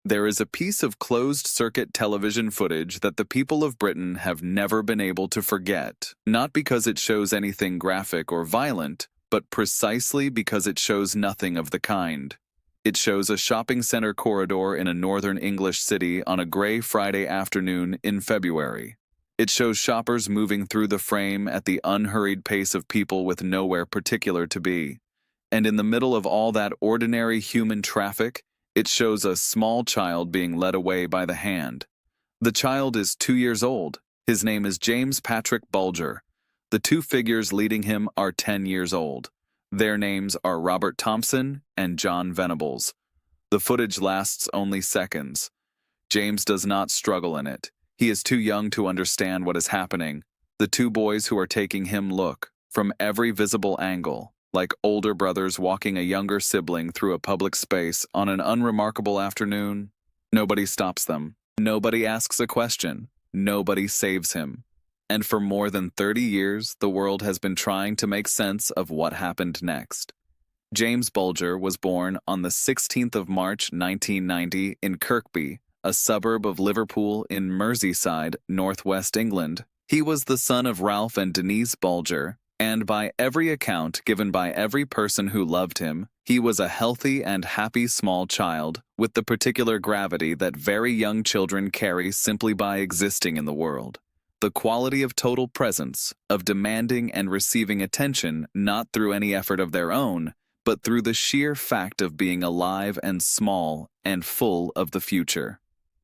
There is a piece of closed-circuit television footage that the people of Britain have never been able to forget, not because it shows anything graphic or violent, but precisely because it shows nothing of the kind. It shows a shopping center corridor in a northern English city on a gray Friday afternoon in February. It shows shoppers moving through the frame at the unhurried pace of people with nowhere particular to be. And in the middle of all that ordinary human traffic, it shows a small child being led away by the hand. The child is 2 years old. His name is James Patrick Bulger. The two figures leading him are 10 years old. Their names are Robert Thompson and Jon Venables. The footage lasts only seconds. James does not struggle in it. He is too young to understand what is happening. The two boys who are taking him look, from every visible angle, like older brothers walking a younger sibling through a public space on an unremarkable afternoon. Nobody stops them. Nobody asks a question. Nobody saves him. And for more than 30 years, the world has been trying to make sense of what happened next. James Bulger was born on the 16th of March, 1990, in Kirkby, a suburb of Liverpool in Merseyside, northwest England. He was the son of Ralph and Denise Bulger, and by every account given by every person who loved him, he was a healthy and happy small child with the particular gravity that very young children carry simply by existing in the world. The quality of total presence, of demanding and receiving attention not through any effort of their own, but through the sheer fact of being alive and small and full of the future.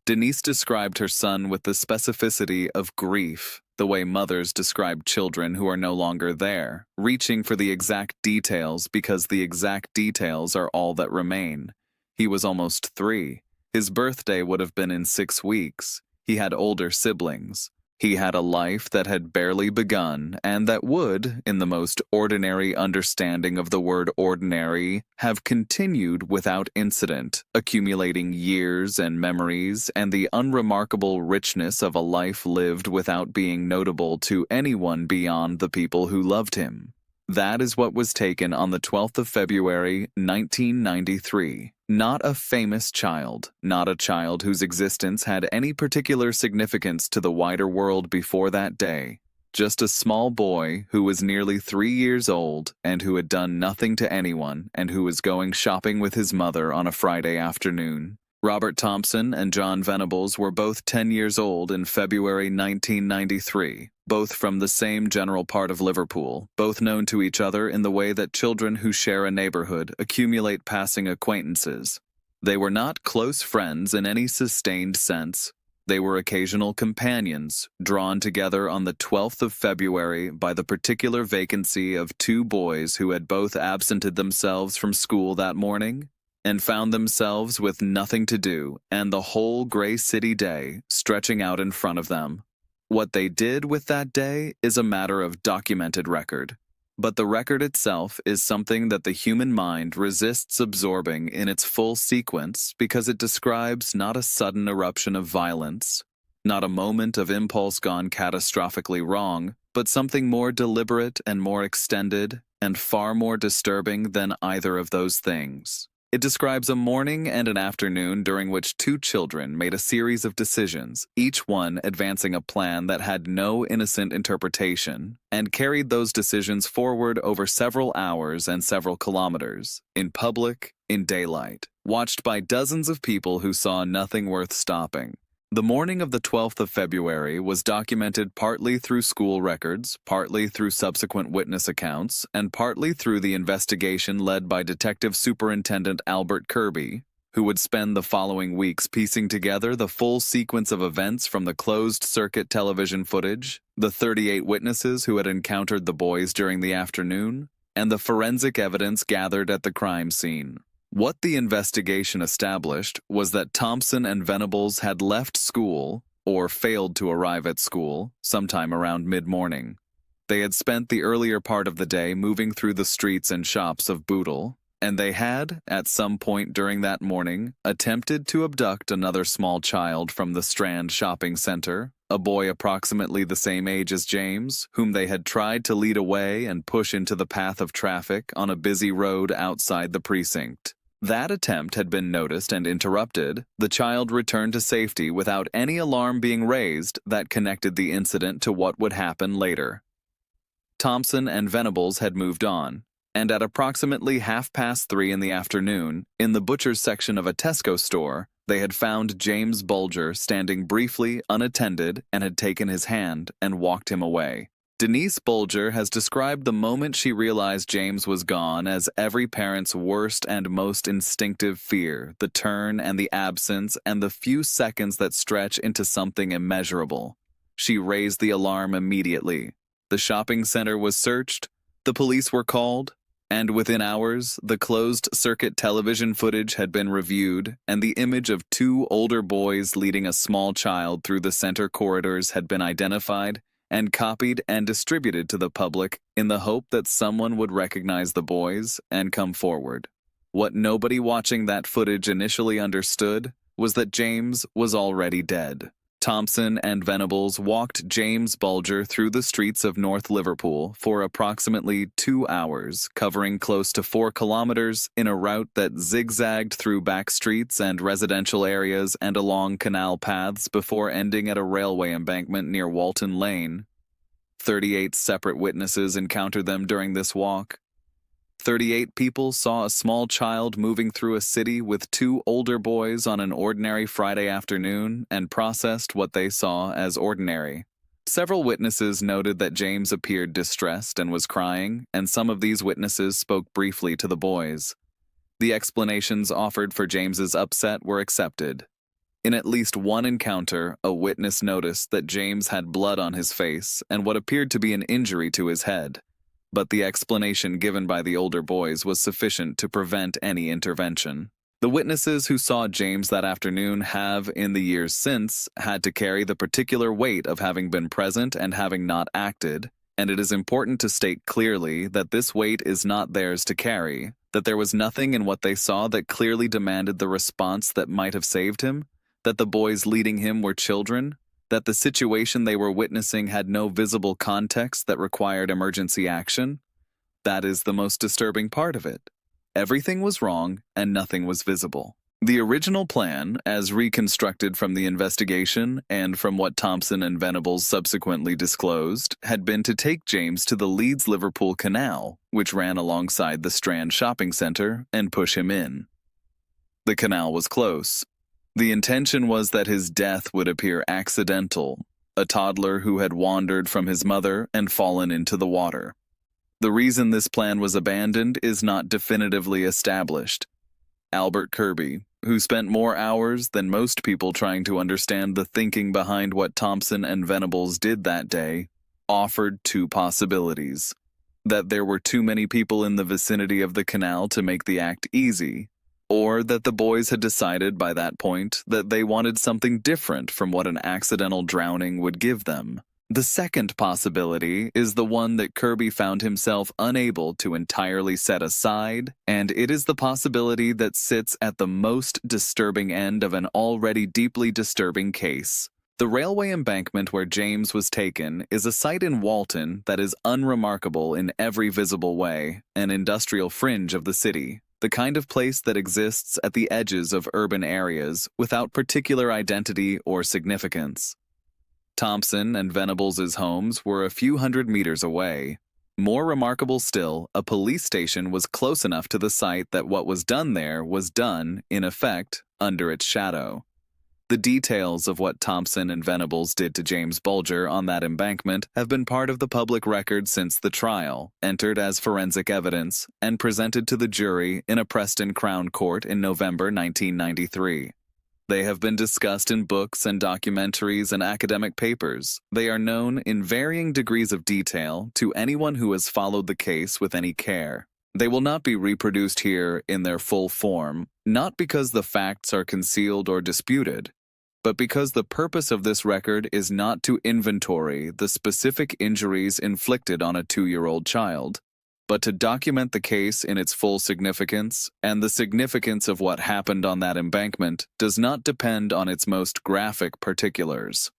Denise described her son with the specificity of grief, the way mothers describe children who are no longer there, reaching for the exact details because the exact details are all that remain. He was almost 3. His birthday would have been in 6 weeks. He had older siblings. He had a life that had barely begun and that would, in the most ordinary understanding of the word ordinary, have continued without incident, accumulating years and memories and the unremarkable richness of a life lived without being notable to anyone beyond the people who loved him. That is what was taken on the 12th of February, 1993. Not a famous child, not a child whose existence had any particular significance to the wider world before that day. Just a small boy who was nearly 3 years old and who had done nothing to anyone and who was going shopping with his mother on a Friday afternoon. Robert Thompson and Jon Venables were both 10 years old in February 1993, both from the same general part of Liverpool, both known to each other in the way that children who share a neighborhood accumulate passing acquaintances. They were not close friends in any sustained sense. They were occasional companions, drawn together on the 12th of February by the particular vacancy of 2 boys who had both absented themselves from school that morning and found themselves with nothing to do and the whole gray city day stretching out in front of them. What they did with that day is a matter of documented record. But the record itself is something that the human mind resists absorbing in its full sequence because it describes not a sudden eruption of violence, not a moment of impulse gone catastrophically wrong, but something more deliberate and more extended and far more disturbing than either of those things. It describes a morning and an afternoon during which 2 children made a series of decisions, each one advancing a plan that had no innocent interpretation, and carried those decisions forward over several hours and several kilometers, in public, in daylight, watched by dozens of people who saw nothing worth stopping. The morning of the 12th of February was documented partly through school records, partly through subsequent witness accounts, and partly through the investigation led by Detective Superintendent Albert Kirby, who would spend the following weeks piecing together the full sequence of events from the closed-circuit television footage, the 38 witnesses who had encountered the boys during the afternoon, and the forensic evidence gathered at the crime scene. What the investigation established was that Thompson and Venables had left school, or failed to arrive at school, sometime around mid-morning. They had spent the earlier part of the day moving through the streets and shops of Bootle, and they had, at some point during that morning, attempted to abduct another small child from the Strand shopping center, a boy approximately the same age as James, whom they had tried to lead away and push into the path of traffic on a busy road outside the precinct. That attempt had been noticed and interrupted. The child returned to safety without any alarm being raised that connected the incident to what would happen later. Thompson and Venables had moved on, and at approximately 3:30 in the afternoon, in the butcher's section of a Tesco store, they had found James Bulger standing briefly unattended and had taken his hand and walked him away. Denise Bulger has described the moment she realized James was gone as every parent's worst and most instinctive fear, the turn and the absence and the few seconds that stretch into something immeasurable. She raised the alarm immediately. The shopping center was searched, the police were called, and within hours, the closed-circuit television footage had been reviewed, and the image of two older boys leading a small child through the center corridors had been identified and copied and distributed to the public in the hope that someone would recognize the boys and come forward. What nobody watching that footage initially understood was that James was already dead. Thompson and Venables walked James Bulger through the streets of North Liverpool for approximately 2 hours, covering close to 4 kilometers in a route that zigzagged through back streets and residential areas and along canal paths before ending at a railway embankment near Walton Lane. 38 separate witnesses encountered them during this walk. 38 people saw a small child moving through a city with 2 older boys on an ordinary Friday afternoon and processed what they saw as ordinary. Several witnesses noted that James appeared distressed and was crying, and some of these witnesses spoke briefly to the boys. The explanations offered for James's upset were accepted. In at least one encounter, a witness noticed that James had blood on his face and what appeared to be an injury to his head. But the explanation given by the older boys was sufficient to prevent any intervention. The witnesses who saw James that afternoon have, in the years since, had to carry the particular weight of having been present and having not acted, and it is important to state clearly that this weight is not theirs to carry, that there was nothing in what they saw that clearly demanded the response that might have saved him, that the boys leading him were children, that the situation they were witnessing had no visible context that required emergency action. That is the most disturbing part of it. Everything was wrong and nothing was visible. The original plan, as reconstructed from the investigation and from what Thompson and Venables subsequently disclosed, had been to take James to the Leeds-Liverpool Canal, which ran alongside the Strand shopping center, and push him in. The canal was close. The intention was that his death would appear accidental, a toddler who had wandered from his mother and fallen into the water. The reason this plan was abandoned is not definitively established. Albert Kirby, who spent more hours than most people trying to understand the thinking behind what Thompson and Venables did that day, offered 2 possibilities. That there were too many people in the vicinity of the canal to make the act easy, or that the boys had decided by that point that they wanted something different from what an accidental drowning would give them. The second possibility is the one that Kirby found himself unable to entirely set aside, and it is the possibility that sits at the most disturbing end of an already deeply disturbing case. The railway embankment where James was taken is a site in Walton that is unremarkable in every visible way, an industrial fringe of the city. The kind of place that exists at the edges of urban areas without particular identity or significance. Thompson and Venables' homes were a few hundred meters away. More remarkable still, a police station was close enough to the site that what was done there was done, in effect, under its shadow. The details of what Thompson and Venables did to James Bulger on that embankment have been part of the public record since the trial, entered as forensic evidence, and presented to the jury in a Preston Crown Court in November 1993. They have been discussed in books and documentaries and academic papers. They are known in varying degrees of detail to anyone who has followed the case with any care. They will not be reproduced here in their full form, not because the facts are concealed or disputed, but because the purpose of this record is not to inventory the specific injuries inflicted on a 2-year-old child, but to document the case in its full significance, and the significance of what happened on that embankment does not depend on its most graphic particulars.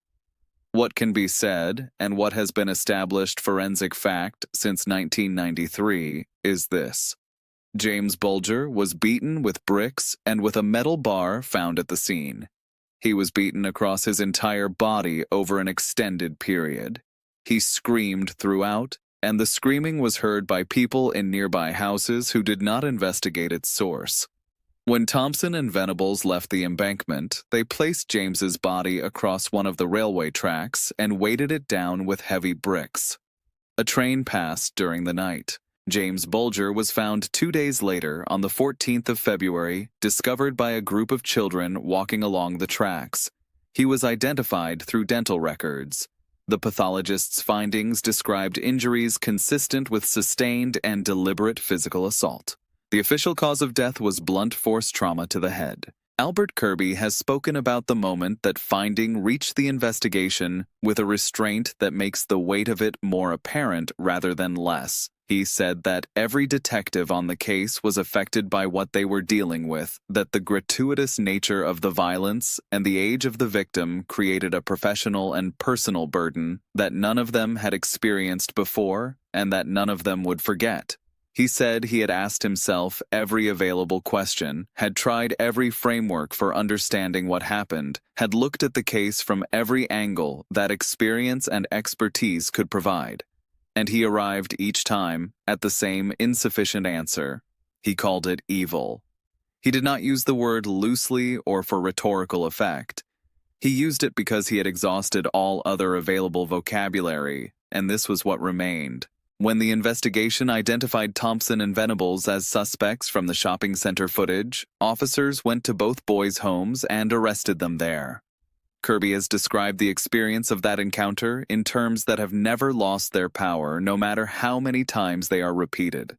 What can be said, and what has been established forensic fact since 1993, is this. James Bulger was beaten with bricks and with a metal bar found at the scene. He was beaten across his entire body over an extended period. He screamed throughout, and the screaming was heard by people in nearby houses who did not investigate its source. When Thompson and Venables left the embankment, they placed James's body across one of the railway tracks and weighted it down with heavy bricks. A train passed during the night. James Bulger was found 2 days later, on the 14th of February, discovered by a group of children walking along the tracks. He was identified through dental records. The pathologist's findings described injuries consistent with sustained and deliberate physical assault. The official cause of death was blunt force trauma to the head. Albert Kirby has spoken about the moment that finding reached the investigation with a restraint that makes the weight of it more apparent rather than less. He said that every detective on the case was affected by what they were dealing with, that the gratuitous nature of the violence and the age of the victim created a professional and personal burden that none of them had experienced before and that none of them would forget. He said he had asked himself every available question, had tried every framework for understanding what happened, had looked at the case from every angle that experience and expertise could provide. And he arrived each time at the same insufficient answer. He called it evil. He did not use the word loosely or for rhetorical effect. He used it because he had exhausted all other available vocabulary, and this was what remained. When the investigation identified Thompson and Venables as suspects from the shopping center footage, officers went to both boys' homes and arrested them there. Kirby has described the experience of that encounter in terms that have never lost their power, no matter how many times they are repeated.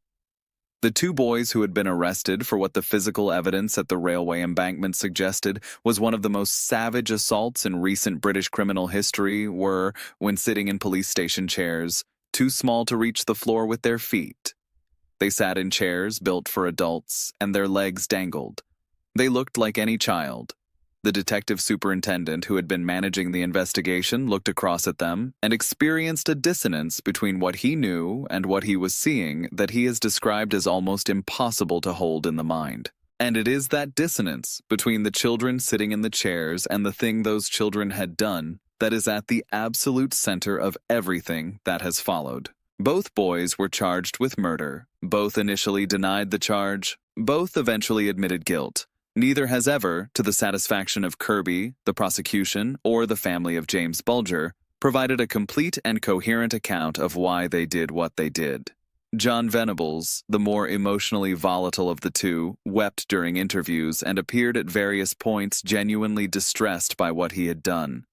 The two boys who had been arrested for what the physical evidence at the railway embankment suggested was one of the most savage assaults in recent British criminal history were, when sitting in police station chairs, too small to reach the floor with their feet. They sat in chairs built for adults, and their legs dangled. They looked like any child. The detective superintendent who had been managing the investigation looked across at them and experienced a dissonance between what he knew and what he was seeing that he has described as almost impossible to hold in the mind. And it is that dissonance between the children sitting in the chairs and the thing those children had done that is at the absolute center of everything that has followed. Both boys were charged with murder. Both initially denied the charge. Both eventually admitted guilt. Neither has ever, to the satisfaction of Kirby, the prosecution, or the family of James Bulger, provided a complete and coherent account of why they did what they did. Jon Venables, the more emotionally volatile of the two, wept during interviews and appeared at various points genuinely distressed by what he had done.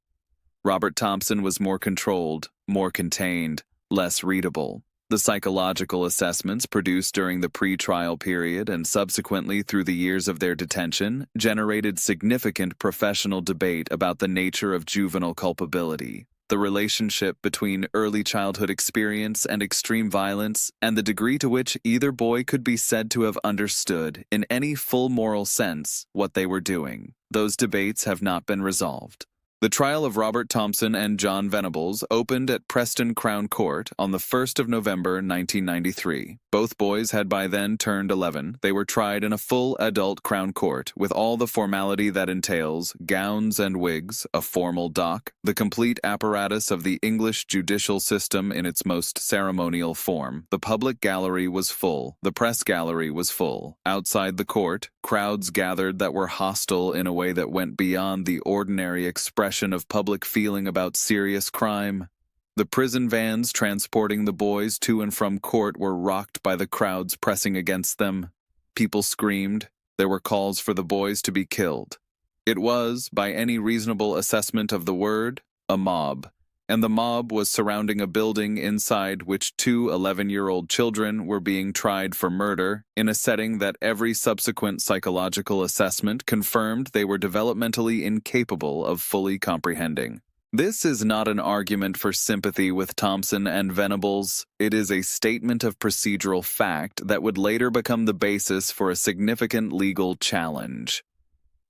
Robert Thompson was more controlled, more contained, less readable. The psychological assessments produced during the pre-trial period and subsequently through the years of their detention generated significant professional debate about the nature of juvenile culpability, the relationship between early childhood experience and extreme violence, and the degree to which either boy could be said to have understood, in any full moral sense, what they were doing. Those debates have not been resolved. The trial of Robert Thompson and Jon Venables opened at Preston Crown Court on the 1st of November 1993. Both boys had by then turned 11. They were tried in a full adult Crown Court with all the formality that entails: gowns and wigs, a formal dock, the complete apparatus of the English judicial system in its most ceremonial form. The public gallery was full. The press gallery was full. Outside the court, crowds gathered that were hostile in a way that went beyond the ordinary expression of public feeling about serious crime. The prison vans transporting the boys to and from court were rocked by the crowds pressing against them. People screamed. There were calls for the boys to be killed. It was, by any reasonable assessment of the word, a mob. And the mob was surrounding a building inside which two 11-year-old children were being tried for murder in a setting that every subsequent psychological assessment confirmed they were developmentally incapable of fully comprehending. This is not an argument for sympathy with Thompson and Venables. It is a statement of procedural fact that would later become the basis for a significant legal challenge.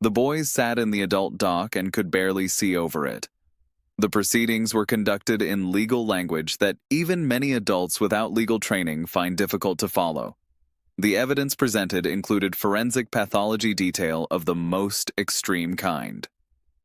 The boys sat in the adult dock and could barely see over it. The proceedings were conducted in legal language that even many adults without legal training find difficult to follow. The evidence presented included forensic pathology detail of the most extreme kind.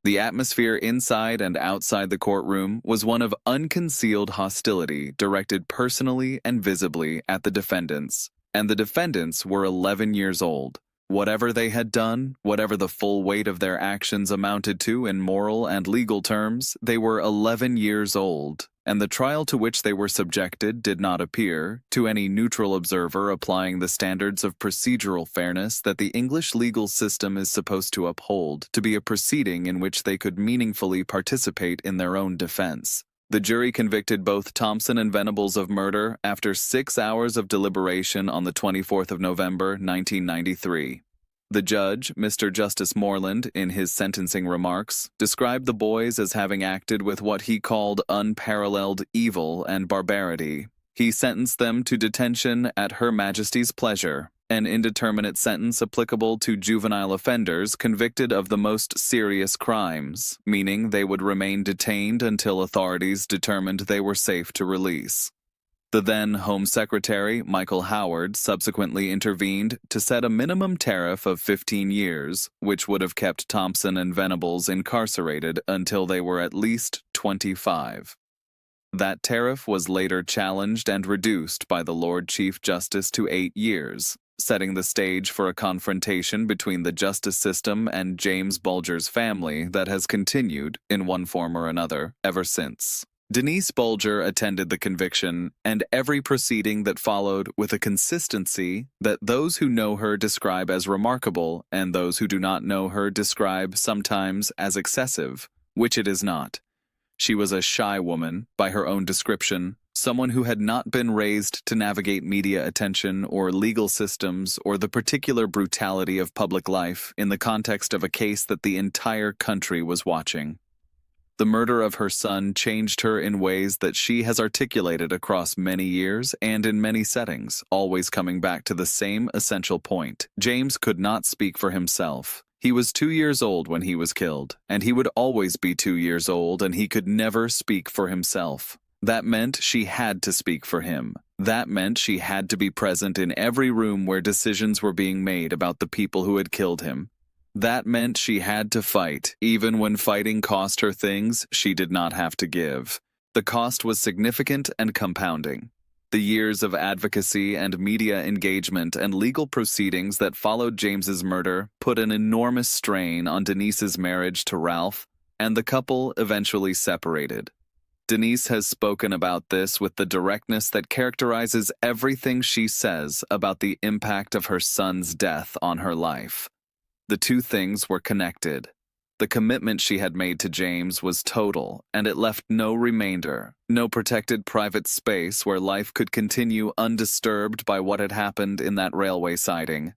The atmosphere inside and outside the courtroom was one of unconcealed hostility directed personally and visibly at the defendants, and the defendants were 11 years old. Whatever they had done, whatever the full weight of their actions amounted to in moral and legal terms, they were 11 years old, and the trial to which they were subjected did not appear, to any neutral observer applying the standards of procedural fairness that the English legal system is supposed to uphold, to be a proceeding in which they could meaningfully participate in their own defense. The jury convicted both Thompson and Venables of murder after 6 hours of deliberation on the 24th of November, 1993. The judge, Mr. Justice Moreland, in his sentencing remarks, described the boys as having acted with what he called unparalleled evil and barbarity. He sentenced them to detention at Her Majesty's pleasure, an indeterminate sentence applicable to juvenile offenders convicted of the most serious crimes, meaning they would remain detained until authorities determined they were safe to release. The then Home Secretary, Michael Howard, subsequently intervened to set a minimum tariff of 15 years, which would have kept Thompson and Venables incarcerated until they were at least 25. That tariff was later challenged and reduced by the Lord Chief Justice to 8 years, setting the stage for a confrontation between the justice system and James Bulger's family that has continued, in one form or another, ever since. Denise Bulger attended the conviction and every proceeding that followed with a consistency that those who know her describe as remarkable and those who do not know her describe sometimes as excessive, which it is not. She was a shy woman, by her own description, someone who had not been raised to navigate media attention or legal systems or the particular brutality of public life in the context of a case that the entire country was watching. The murder of her son changed her in ways that she has articulated across many years and in many settings, always coming back to the same essential point. James could not speak for himself. He was 2 years old when he was killed, and he would always be 2 years old, and he could never speak for himself. That meant she had to speak for him. That meant she had to be present in every room where decisions were being made about the people who had killed him. That meant she had to fight, even when fighting cost her things she did not have to give. The cost was significant and compounding. The years of advocacy and media engagement and legal proceedings that followed James's murder put an enormous strain on Denise's marriage to Ralph, and the couple eventually separated. Denise has spoken about this with the directness that characterizes everything she says about the impact of her son's death on her life. The two things were connected. The commitment she had made to James was total, and it left no remainder, no protected private space where life could continue undisturbed by what had happened in that railway siding.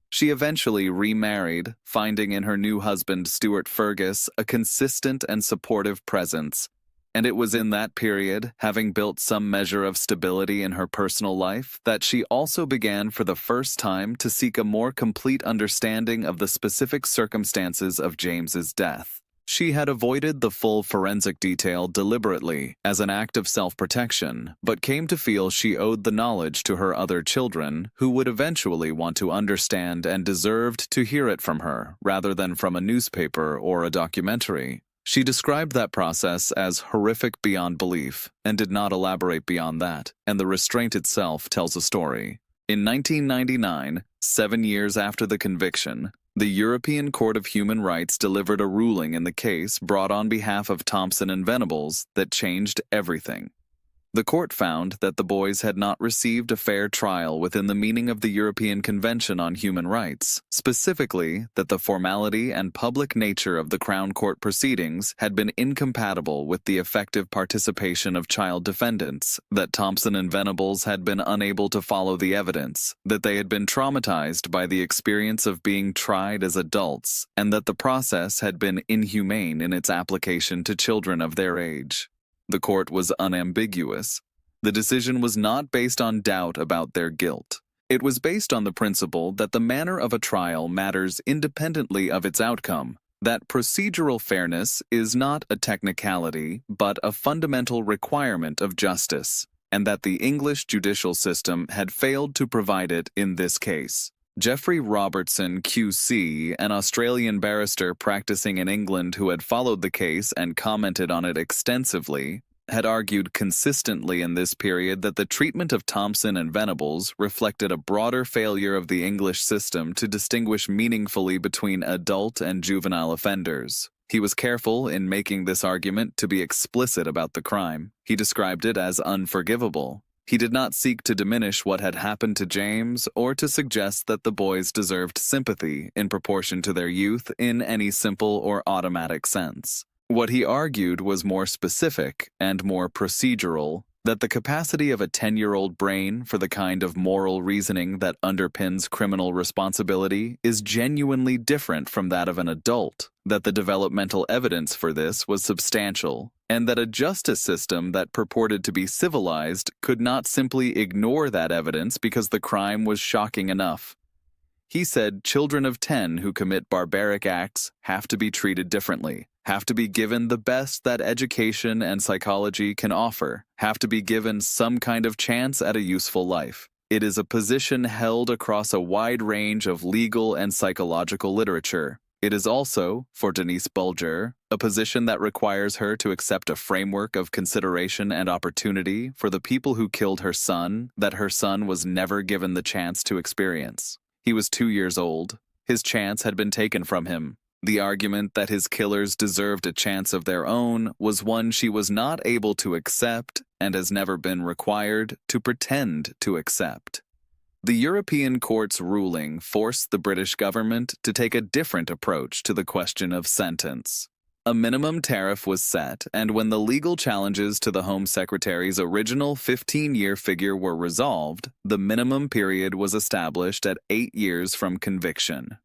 She eventually remarried, finding in her new husband, Stuart Fergus, a consistent and supportive presence. And it was in that period, having built some measure of stability in her personal life, that she also began for the first time to seek a more complete understanding of the specific circumstances of James's death. She had avoided the full forensic detail deliberately as an act of self-protection, but came to feel she owed the knowledge to her other children, who would eventually want to understand and deserved to hear it from her, rather than from a newspaper or a documentary. She described that process as horrific beyond belief, and did not elaborate beyond that, and the restraint itself tells a story. In 1999, 7 years after the conviction, the European Court of Human Rights delivered a ruling in the case brought on behalf of Thompson and Venables that changed everything. The court found that the boys had not received a fair trial within the meaning of the European Convention on Human Rights, specifically that the formality and public nature of the Crown Court proceedings had been incompatible with the effective participation of child defendants, that Thompson and Venables had been unable to follow the evidence, that they had been traumatized by the experience of being tried as adults, and that the process had been inhumane in its application to children of their age. The court was unambiguous. The decision was not based on doubt about their guilt. It was based on the principle that the manner of a trial matters independently of its outcome, that procedural fairness is not a technicality, but a fundamental requirement of justice. and that the English judicial system had failed to provide it in this case. Geoffrey Robertson, QC, an Australian barrister practicing in England who had followed the case and commented on it extensively, had argued consistently in this period that the treatment of Thompson and Venables reflected a broader failure of the English system to distinguish meaningfully between adult and juvenile offenders. He was careful in making this argument to be explicit about the crime. He described it as unforgivable. He did not seek to diminish what had happened to James or to suggest that the boys deserved sympathy in proportion to their youth in any simple or automatic sense. What he argued was more specific and more procedural, that the capacity of a 10-year-old brain for the kind of moral reasoning that underpins criminal responsibility is genuinely different from that of an adult, that the developmental evidence for this was substantial, and that a justice system that purported to be civilized could not simply ignore that evidence because the crime was shocking enough. He said children of 10 who commit barbaric acts have to be treated differently, have to be given the best that education and psychology can offer, have to be given some kind of chance at a useful life. It is a position held across a wide range of legal and psychological literature. It is also, for Denise Bulger, a position that requires her to accept a framework of consideration and opportunity for the people who killed her son that her son was never given the chance to experience. He was 2 years old. His chance had been taken from him. The argument that his killers deserved a chance of their own was one she was not able to accept and has never been required to pretend to accept. The European Court's ruling forced the British government to take a different approach to the question of sentence. A minimum tariff was set, and when the legal challenges to the Home Secretary's original 15-year figure were resolved, the minimum period was established at 8 years from conviction.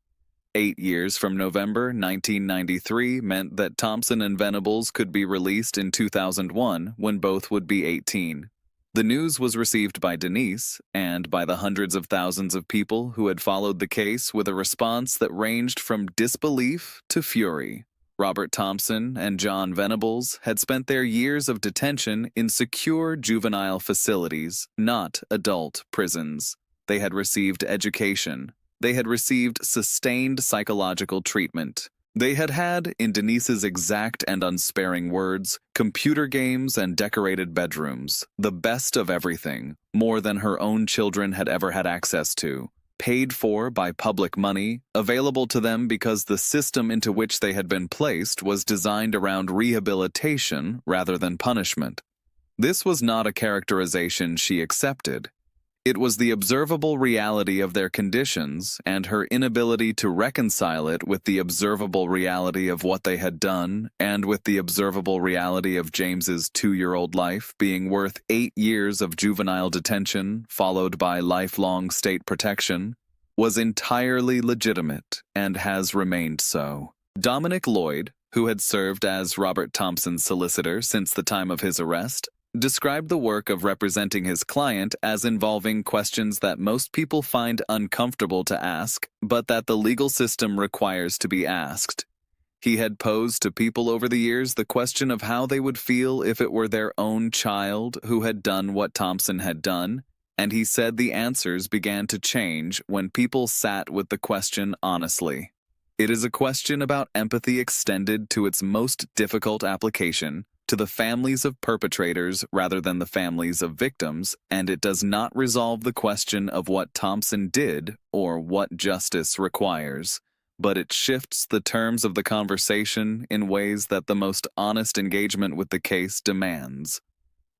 8 years from November 1993 meant that Thompson and Venables could be released in 2001 when both would be 18. The news was received by Denise and by the hundreds of thousands of people who had followed the case with a response that ranged from disbelief to fury. Robert Thompson and Jon Venables had spent their years of detention in secure juvenile facilities, not adult prisons. They had received education. They had received sustained psychological treatment. They had had, in Denise's exact and unsparing words, computer games and decorated bedrooms, the best of everything, more than her own children had ever had access to. Paid for by public money, available to them because the system into which they had been placed was designed around rehabilitation rather than punishment. This was not a characterization she accepted. It was the observable reality of their conditions and her inability to reconcile it with the observable reality of what they had done and with the observable reality of James's 2-year-old life being worth 8 years of juvenile detention followed by lifelong state protection, was entirely legitimate and has remained so. Dominic Lloyd, who had served as Robert Thompson's solicitor since the time of his arrest, described the work of representing his client as involving questions that most people find uncomfortable to ask, but that the legal system requires to be asked. He had posed to people over the years the question of how they would feel if it were their own child who had done what Thompson had done, and he said the answers began to change when people sat with the question honestly. It is a question about empathy extended to its most difficult application, to the families of perpetrators rather than the families of victims, and it does not resolve the question of what Thompson did or what justice requires, but it shifts the terms of the conversation in ways that the most honest engagement with the case demands.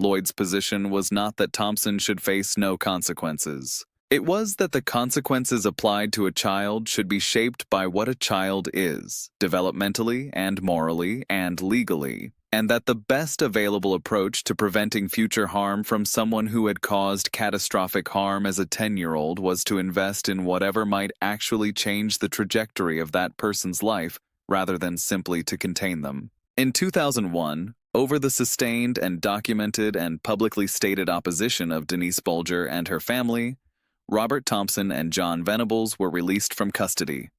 Lloyd's position was not that Thompson should face no consequences. It was that the consequences applied to a child should be shaped by what a child is, developmentally and morally and legally, and that the best available approach to preventing future harm from someone who had caused catastrophic harm as a 10-year-old was to invest in whatever might actually change the trajectory of that person's life rather than simply to contain them. In 2001, over the sustained and documented and publicly stated opposition of Denise Bulger and her family, Robert Thompson and Jon Venables were released from custody.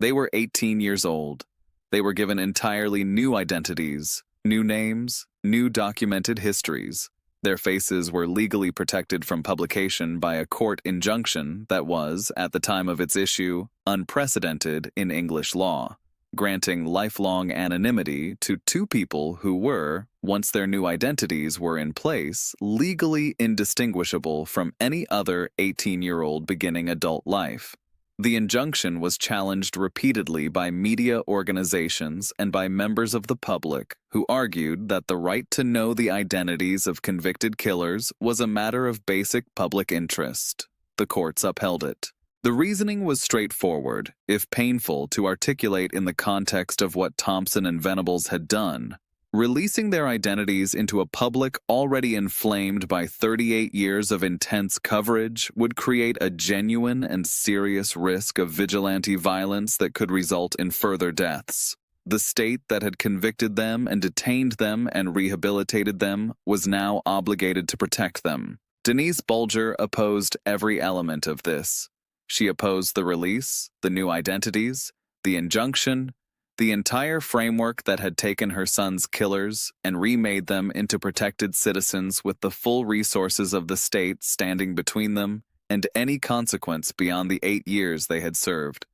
They were 18 years old. They were given entirely new identities, new names, new documented histories. Their faces were legally protected from publication by a court injunction that was, at the time of its issue, unprecedented in English law, granting lifelong anonymity to two people who were, once their new identities were in place, legally indistinguishable from any other 18-year-old beginning adult life. The injunction was challenged repeatedly by media organizations and by members of the public who argued that the right to know the identities of convicted killers was a matter of basic public interest. The courts upheld it. The reasoning was straightforward, if painful to articulate in the context of what Thompson and Venables had done. Releasing their identities into a public already inflamed by 38 years of intense coverage would create a genuine and serious risk of vigilante violence that could result in further deaths. The state that had convicted them and detained them and rehabilitated them was now obligated to protect them. James Bulger opposed every element of this. She opposed the release, the new identities, the injunction, the entire framework that had taken her son's killers and remade them into protected citizens with the full resources of the state standing between them and any consequence beyond the 8 years they had served.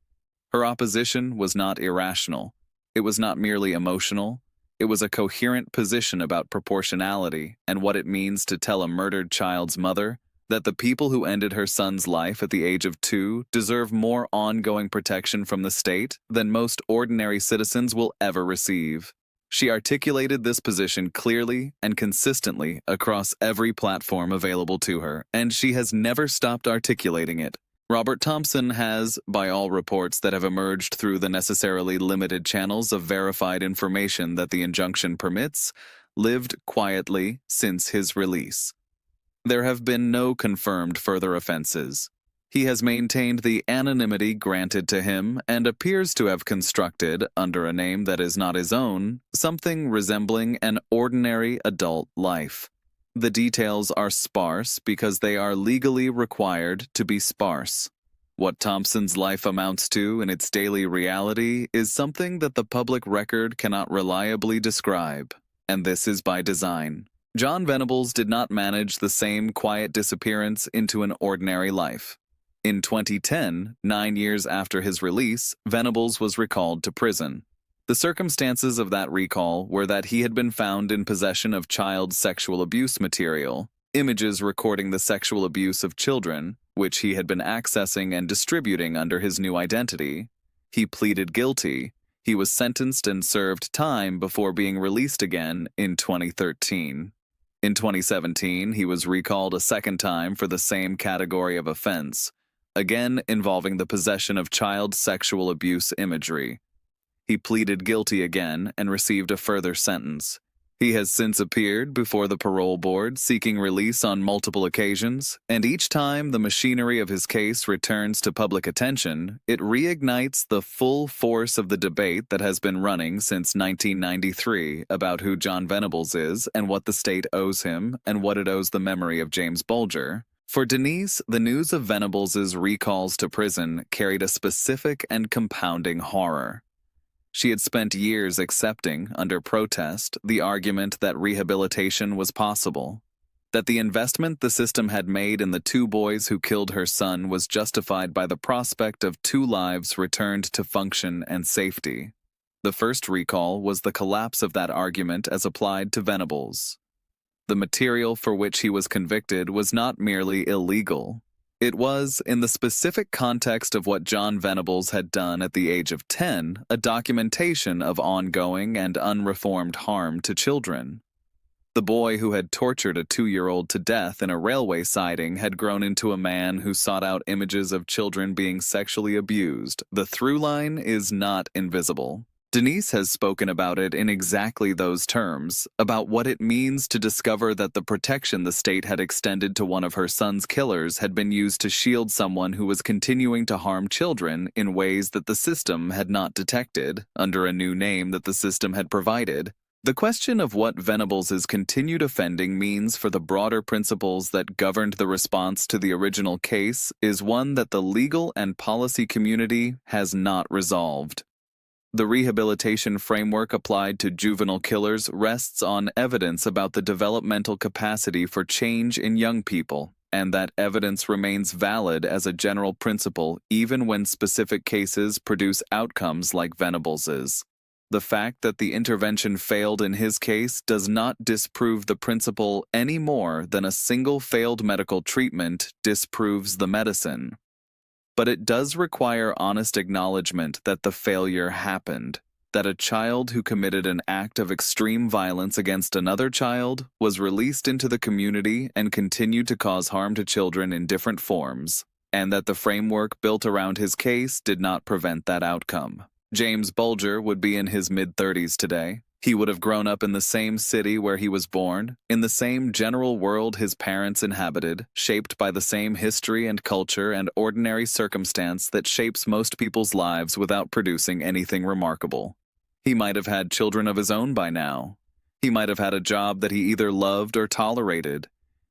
Her opposition was not irrational. It was not merely emotional. It was a coherent position about proportionality and what it means to tell a murdered child's mother that the people who ended her son's life at the age of 2 deserve more ongoing protection from the state than most ordinary citizens will ever receive. She articulated this position clearly and consistently across every platform available to her, and she has never stopped articulating it. Robert Thompson has, by all reports that have emerged through the necessarily limited channels of verified information that the injunction permits, lived quietly since his release. There have been no confirmed further offenses. He has maintained the anonymity granted to him and appears to have constructed, under a name that is not his own, something resembling an ordinary adult life. The details are sparse because they are legally required to be sparse. What Thompson's life amounts to in its daily reality is something that the public record cannot reliably describe, and this is by design. Jon Venables did not manage the same quiet disappearance into an ordinary life. In 2010, 9 years after his release, Venables was recalled to prison. The circumstances of that recall were that he had been found in possession of child sexual abuse material, images recording the sexual abuse of children, which he had been accessing and distributing under his new identity. He pleaded guilty. He was sentenced and served time before being released again in 2013. In 2017, he was recalled a second time for the same category of offense, again involving the possession of child sexual abuse imagery. He pleaded guilty again and received a further sentence. He has since appeared before the Parole Board seeking release on multiple occasions, and each time the machinery of his case returns to public attention, it reignites the full force of the debate that has been running since 1993 about who Jon Venables is and what the state owes him and what it owes the memory of James Bulger. For Denise, the news of Venables' recalls to prison carried a specific and compounding horror. She had spent years accepting, under protest, the argument that rehabilitation was possible, that the investment the system had made in the 2 boys who killed her son was justified by the prospect of 2 lives returned to function and safety. The first recall was the collapse of that argument as applied to Venables. The material for which he was convicted was not merely illegal. It was, in the specific context of what Jon Venables had done at the age of 10, a documentation of ongoing and unreformed harm to children. The boy who had tortured a 2-year-old to death in a railway siding had grown into a man who sought out images of children being sexually abused. The through line is not invisible. Denise has spoken about it in exactly those terms, about what it means to discover that the protection the state had extended to one of her son's killers had been used to shield someone who was continuing to harm children in ways that the system had not detected, under a new name that the system had provided. The question of what Venables' continued offending means for the broader principles that governed the response to the original case is one that the legal and policy community has not resolved. The rehabilitation framework applied to juvenile killers rests on evidence about the developmental capacity for change in young people, and that evidence remains valid as a general principle even when specific cases produce outcomes like Venables's. The fact that the intervention failed in his case does not disprove the principle any more than a single failed medical treatment disproves the medicine. But it does require honest acknowledgement that the failure happened, that a child who committed an act of extreme violence against another child was released into the community and continued to cause harm to children in different forms, and that the framework built around his case did not prevent that outcome. James Bulger would be in his mid-30s today. He would have grown up in the same city where he was born, in the same general world his parents inhabited, shaped by the same history and culture and ordinary circumstance that shapes most people's lives without producing anything remarkable. He might have had children of his own by now. He might have had a job that he either loved or tolerated.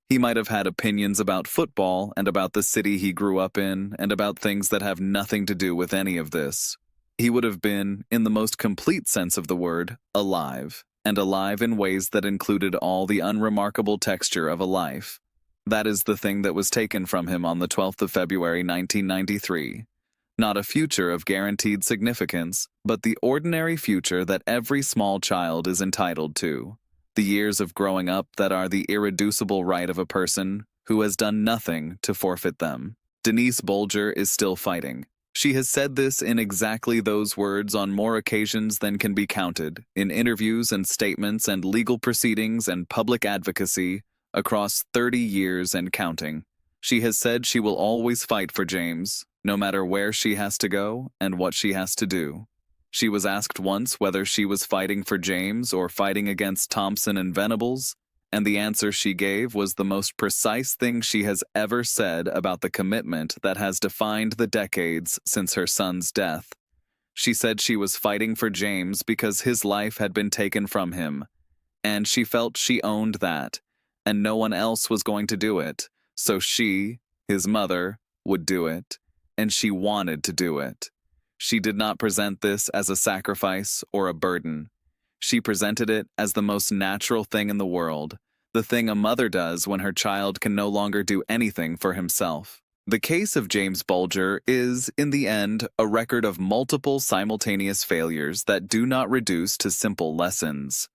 He might have had opinions about football and about the city he grew up in and about things that have nothing to do with any of this. He would have been, in the most complete sense of the word, alive, and alive in ways that included all the unremarkable texture of a life. That is the thing that was taken from him on the 12th of February 1993. Not a future of guaranteed significance, but the ordinary future that every small child is entitled to. The years of growing up that are the irreducible right of a person who has done nothing to forfeit them. Denise Bulger is still fighting. She has said this in exactly those words on more occasions than can be counted, in interviews and statements and legal proceedings and public advocacy across 30 years and counting. She has said she will always fight for James, no matter where she has to go and what she has to do. She was asked once whether she was fighting for James or fighting against Thompson and Venables, and the answer she gave was the most precise thing she has ever said about the commitment that has defined the decades since her son's death. She said she was fighting for James because his life had been taken from him, and she felt she owned that, and no one else was going to do it, so she, his mother, would do it, and she wanted to do it. She did not present this as a sacrifice or a burden. She presented it as the most natural thing in the world, the thing a mother does when her child can no longer do anything for himself. The case of James Bulger is, in the end, a record of multiple simultaneous failures that do not reduce to simple lessons.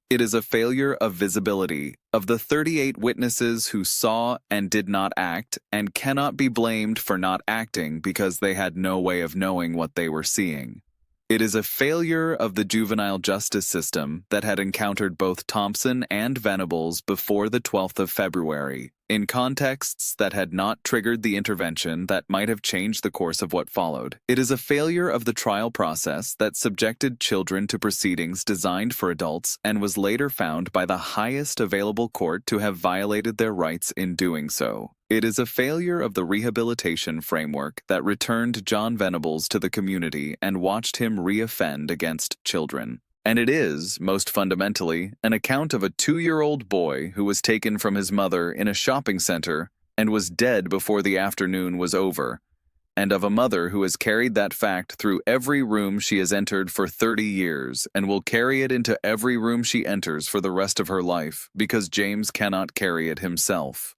It is a failure of visibility, of the 38 witnesses who saw and did not act, and cannot be blamed for not acting because they had no way of knowing what they were seeing. It is a failure of the juvenile justice system that had encountered both Thompson and Venables before the 12th of February, in contexts that had not triggered the intervention that might have changed the course of what followed. It is a failure of the trial process that subjected children to proceedings designed for adults and was later found by the highest available court to have violated their rights in doing so. It is a failure of the rehabilitation framework that returned Jon Venables to the community and watched him reoffend against children. And it is, most fundamentally, an account of a 2-year-old boy who was taken from his mother in a shopping center and was dead before the afternoon was over, and of a mother who has carried that fact through every room she has entered for 30 years and will carry it into every room she enters for the rest of her life because James cannot carry it himself.